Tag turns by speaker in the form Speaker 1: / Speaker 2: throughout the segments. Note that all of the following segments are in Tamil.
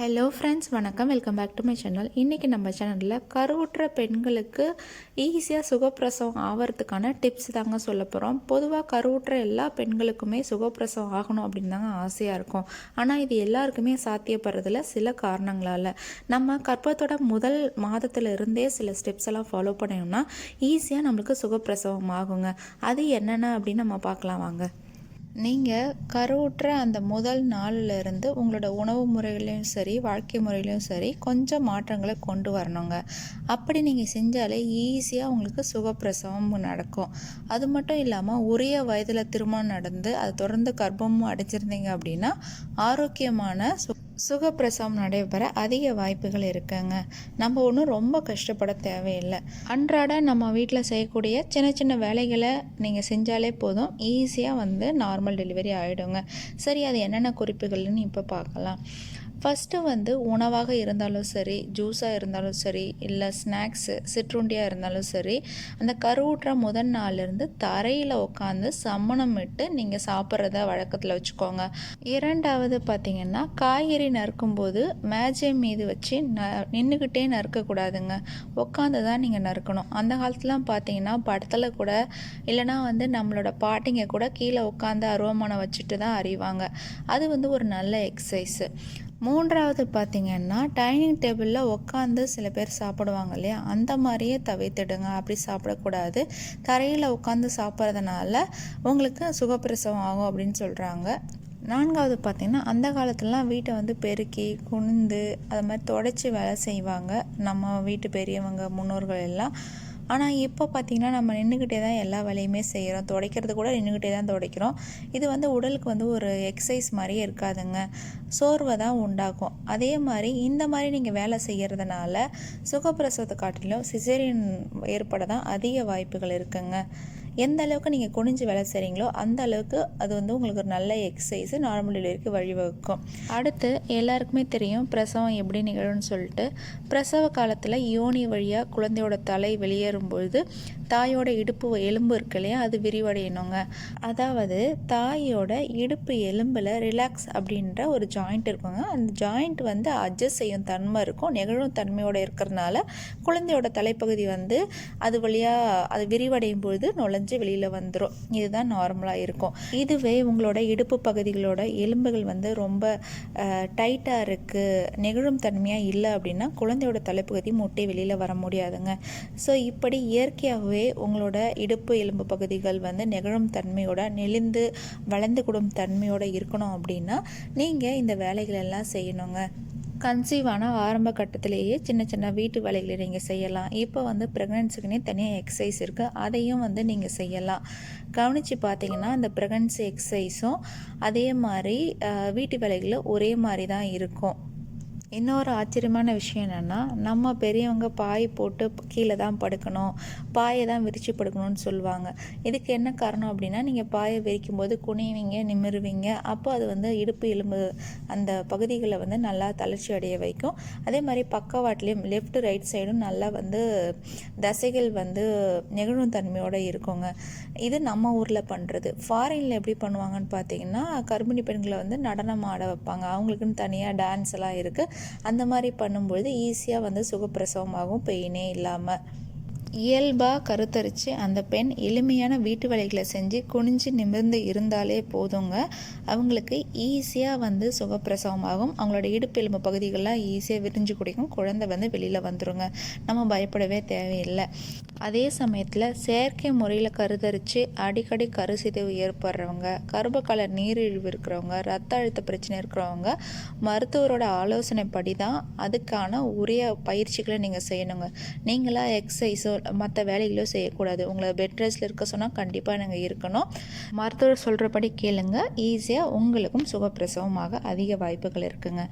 Speaker 1: ஹலோ ஃப்ரெண்ட்ஸ், வணக்கம். Welcome back to my channel. இன்றைக்கி நம்ம சேனலில் கருவுற்ற பெண்களுக்கு ஈஸியாக சுகப்பிரசவம் ஆகிறதுக்கான டிப்ஸ் தாங்க சொல்ல போகிறோம். பொதுவாக கருவுற்ற எல்லா பெண்களுக்குமே சுகப்பிரசவம் ஆகணும் அப்படின்னு தாங்க ஆசையாக இருக்கும். ஆனால் இது எல்லாருக்குமே சாத்தியப்படுறதில்ல சில காரணங்களால். நம்ம கர்ப்பத்தோட முதல் மாதத்தில் இருந்தே சில ஸ்டெப்ஸ் எல்லாம் ஃபாலோ பண்ணோம்னா ஈஸியாக நம்மளுக்கு சுகப்பிரசவம் ஆகுங்க. அது என்னென்ன அப்படின்னு நம்ம பார்க்கலாம் வாங்க. நீங்கள் கருவுற்ற அந்த முதல் நாளிலிருந்து உங்களோட உணவு முறைகளையும் சரி, வாழ்க்கை முறையிலையும் சரி கொஞ்சம் மாற்றங்களை கொண்டு வரணுங்க. அப்படி நீங்கள் செஞ்சாலே ஈஸியாக உங்களுக்கு சுகப்பிரசவம் நடக்கும். அது மட்டும் இல்லாமல் உரிய வயதில் திருமணம் நடந்து அது தொடர்ந்து கர்ப்பமும் அடைச்சிருந்தீங்க அப்படின்னா ஆரோக்கியமான சுகப்பிரசவம் நடைபெற அதிக வாய்ப்புகள் இருக்குங்க. நம்ம ஒன்றும் ரொம்ப கஷ்டப்பட தேவையில்லை. அன்றாட நம்ம வீட்டில் செய்யக்கூடிய சின்ன சின்ன வேலைகளை நீங்கள் செஞ்சாலே போதும், ஈஸியாக நார்மல் டெலிவரி ஆகிடுங்க. சரி, அது என்னென்ன குறிப்புகள்னு இப்போ பார்க்கலாம். ஃபஸ்ட்டு உணவாக இருந்தாலும் சரி, ஜூஸாக இருந்தாலும் சரி, இல்லை ஸ்நாக்ஸு சிற்றுண்டியாக இருந்தாலும் சரி, அந்த கருவுற்ற முதல் நாள்லேருந்து தரையில் உட்காந்து சம்மணம் விட்டு நீங்கள் சாப்பிட்றத வழக்கத்தில் வச்சுக்கோங்க. இரண்டாவது பார்த்திங்கன்னா, காய்கறி நறுக்கும்போது மேஜை மீது வச்சு நின்றுக்கிட்டே நறுக்கக்கூடாதுங்க. உட்காந்து தான் நீங்கள் நறுக்கணும். அந்த காலத்துலாம் பார்த்திங்கன்னா படத்தில் கூட இல்லைனா நம்மளோட பாட்டிங்க கூட கீழே உட்காந்து அருவமனை வச்சுட்டு தான் அறிவாங்க. அது ஒரு நல்ல எக்ஸசைஸு. மூன்றாவது பார்த்திங்கன்னா, டைனிங் டேபிளில் உட்காந்து சில பேர் சாப்பிடுவாங்க இல்லையா, அந்த மாதிரியே தவிர்த்துடுங்க. அப்படி சாப்பிடக்கூடாது. தரையில் உட்காந்து சாப்பிட்றதுனால உங்களுக்கு சுகப்பிரசவம் ஆகும் அப்படின்னு சொல்கிறாங்க. நான்காவது பார்த்திங்கன்னா, அந்த காலத்துலலாம் வீட்டை பெருக்கி குனிந்து அது மாதிரி தொடச்சி வேலை செய்வாங்க நம்ம வீட்டு பெரியவங்க முன்னோர்கள் எல்லாம். ஆனால் இப்போ பார்த்திங்கன்னா நம்ம நின்றுக்கிட்டே தான் எல்லா வேலையுமே செய்கிறோம். துடைக்கிறது கூட நின்றுக்கிட்டே தான் துடைக்கிறோம். இது உடலுக்கு ஒரு எக்ஸசைஸ் மாதிரியே இருக்காதுங்க, சோர்வை தான் உண்டாக்கும். அதே மாதிரி இந்த மாதிரி நீங்கள் வேலை செய்கிறதுனால சுகப்பிரசவத்தை காட்டிலும் சிசேரியன் ஏற்பட தான் அதிக வாய்ப்புகள் இருக்குங்க. எந்த அளவுக்கு நீங்கள் குனிஞ்சு வேலை செய்கிறீங்களோ அந்த அளவுக்கு அது உங்களுக்கு ஒரு நல்ல எக்ஸசைஸு நார்மல் டெலிவரிக்கு வழிவகுக்கும். அடுத்து எல்லாருக்குமே தெரியும் பிரசவம் எப்படி நிகழும்னு சொல்லிட்டு. பிரசவ காலத்தில் யோனி வழியாக குழந்தையோட தலை வெளியேறும்பொழுது தாயோட இடுப்பு எலும்பு இருக்கு இல்லையா, அது விரிவடையணுங்க. அதாவது தாயோட இடுப்பு எலும்பில் ரிலாக்ஸ் அப்படின்ற ஒரு ஜாயிண்ட் இருக்குங்க. அந்த ஜாயிண்ட் அட்ஜஸ்ட் செய்யும் தன்மை இருக்கும். நெகிழும் தன்மையோடு இருக்கிறதுனால குழந்தையோட தலைப்பகுதி அது வழியாக அது விரிவடையும் பொழுது நுழைஞ்சு வெளியில் வந்துடும். இதுதான் நார்மலாக இருக்கும். இதுவே உங்களோட இடுப்பு பகுதிகளோட எலும்புகள் ரொம்ப டைட்டாக இருக்குது, நெகிழும் தன்மையாக இல்லை அப்படின்னா குழந்தையோட தலைப்பகுதி முட்டை வெளியில் வர முடியாதுங்க. ஸோ இப்படி இயற்கையாகவே உங்களோட இடுப்பு எலும்பு பகுதிகள் நெகிழும் தன்மையோட நெளிந்து வளைந்து கூடும் தன்மையோட இருக்கணும் அப்படின்னா நீங்கள் இந்த வேலைகள் எல்லாம் செய்யணுங்க. கன்சீவான ஆரம்ப கட்டத்திலேயே சின்ன சின்ன வீட்டு வேலைகளை நீங்கள் செய்யலாம். இப்போ ப்ரெக்னன்சிக்குனே தனியாக எக்ஸசைஸ் இருக்குது, அதையும் நீங்கள் செய்யலாம். கவனித்து பார்த்தீங்கன்னா அந்த ப்ரெக்னன்சி எக்ஸசைஸும் அதே மாதிரி வீட்டு வேலைகளும் ஒரே மாதிரி தான் இருக்கும். இன்னொரு ஆச்சரியமான விஷயம் என்னென்னா, நம்ம பெரியவங்க பாய் போட்டு கீழே தான் படுக்கணும், பாயை தான் விரித்து படுக்கணும்னு சொல்லுவாங்க. இதுக்கு என்ன காரணம் அப்படின்னா, நீங்கள் பாயை விரிக்கும் போது குனிவீங்க, நிமிருவீங்க. அப்போ அது இடுப்பு எலும்பு அந்த பகுதிகளை நல்லா தளர்ச்சி அடைய வைக்கும். அதே மாதிரி பக்கவாட்டிலையும் லெஃப்ட் ரைட் சைடும் நல்லா தசைகள் நெகிழும் தன்மையோடு இருக்குங்க. இது நம்ம ஊரில் பண்ணுறது. ஃபாரினில் எப்படி பண்ணுவாங்கன்னு பார்த்தீங்கன்னா, கர்ப்பிணி பெண்களை நடனம் ஆட வைப்பாங்க. அவங்களுக்குன்னு தனியாக டான்ஸ் எல்லாம் இருக்குது. அந்த மாதிரி பண்ணும்பொழுது ஈஸியாக சுகப்பிரசவமாகவும் பெயினே இல்லாமல். இயல்பாக கருத்தரித்து அந்த பெண் எளிமையான வீட்டு வேலைகளை செஞ்சு குனிஞ்சு நிமிர்ந்து இருந்தாலே போதுங்க, அவங்களுக்கு ஈஸியாக சுகப்பிரசவமாகும். அவங்களோட இடுப்பு எலும்பு பகுதிகளெலாம் ஈஸியாக விரிஞ்சு குடிக்கும். குழந்தை வெளியில் வந்துடுங்க. நம்ம பயப்படவே தேவையில்லை. அதே சமயத்தில் செயற்கை முறையில் கருத்தரித்து அடிக்கடி கருசிதைவு ஏற்படுறவங்க, கர்ப்பகால நீரிழிவு இருக்கிறவங்க, ரத்த அழுத்த பிரச்சனை இருக்கிறவங்க மருத்துவரோட ஆலோசனைப்படி தான் அதுக்கான உரிய பயிற்சிகளை நீங்கள் செய்யணுங்க. நீங்களாக எக்ஸசைஸோ மற்ற வேலைகளோ செய்யக்கூடாது. உங்களை பெட் ரெஸ்ட்டில் இருக்க சொன்னால் கண்டிப்பாக நீங்கள் இருக்கணும். மருத்துவர் சொல்கிறபடி கேளுங்க. ஈஸியாக உங்களுக்கும் சுகப்பிரசவமாக அதிக வாய்ப்புகள் இருக்குங்க.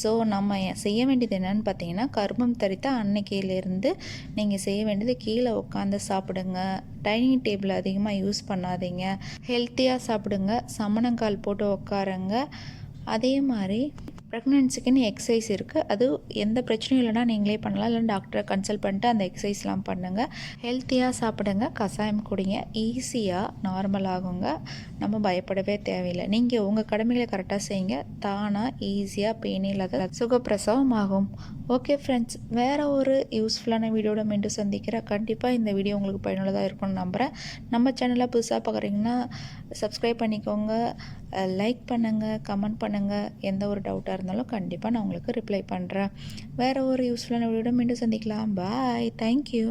Speaker 1: ஸோ நம்ம செய்ய வேண்டியது என்னென்னு பார்த்தீங்கன்னா, கர்ப்பம் தரித்த அன்னைக்கிலேருந்து நீங்கள் செய்ய வேண்டியது கீழே உட்காந்து சாப்பிடுங்க, டைனிங் டேபிள் அதிகமாக யூஸ் பண்ணாதீங்க, ஹெல்த்தியாக சாப்பிடுங்க, சமணங்கால் போட்டு உட்காருங்க. அதே மாதிரி ப்ரெக்னென்சிக்குன்னு எக்ஸசைஸ் இருக்குது. அது எந்த பிரச்சனையும் இல்லைனா நீங்களே பண்ணலாம். இல்லை டாக்டரை கன்சல்ட் பண்ணிட்டு அந்த எக்ஸசைஸ்லாம் பண்ணுங்கள். ஹெல்த்தியாக சாப்பிடுங்க, கஷாயம் குடிங்க. ஈஸியாக நார்மல் ஆகுங்க. நம்ம பயப்படவே தேவையில்லை. நீங்கள் உங்கள் கடமைகளை கரெக்டாக செய்யுங்க. தானாக ஈஸியாக பெயின் இல்லாத சுகப்பிரசவம் ஆகும். ஓகே ஃப்ரெண்ட்ஸ், வேறு ஒரு யூஸ்ஃபுல்லான வீடியோட மீண்டும் சந்திக்கிறேன். கண்டிப்பாக இந்த வீடியோ உங்களுக்கு பயனுள்ளதாக இருக்கும்னு நம்புகிறேன். நம்ம சேனலை புதுசாக பார்க்குறீங்கன்னா சப்ஸ்கிரைப் பண்ணிக்கோங்க, லைக் பண்ணுங்கள், கமெண்ட் பண்ணுங்கள். எந்த ஒரு டவுட்டாக இருந்தாலும் கண்டிப்பாக நான் உங்களுக்கு ரிப்ளை பண்ணுறேன். வேறு ஒரு யூஸ்ஃபுல்லான வீடியோட மீண்டும் சந்திக்கலாம். பாய். தேங்க்யூ.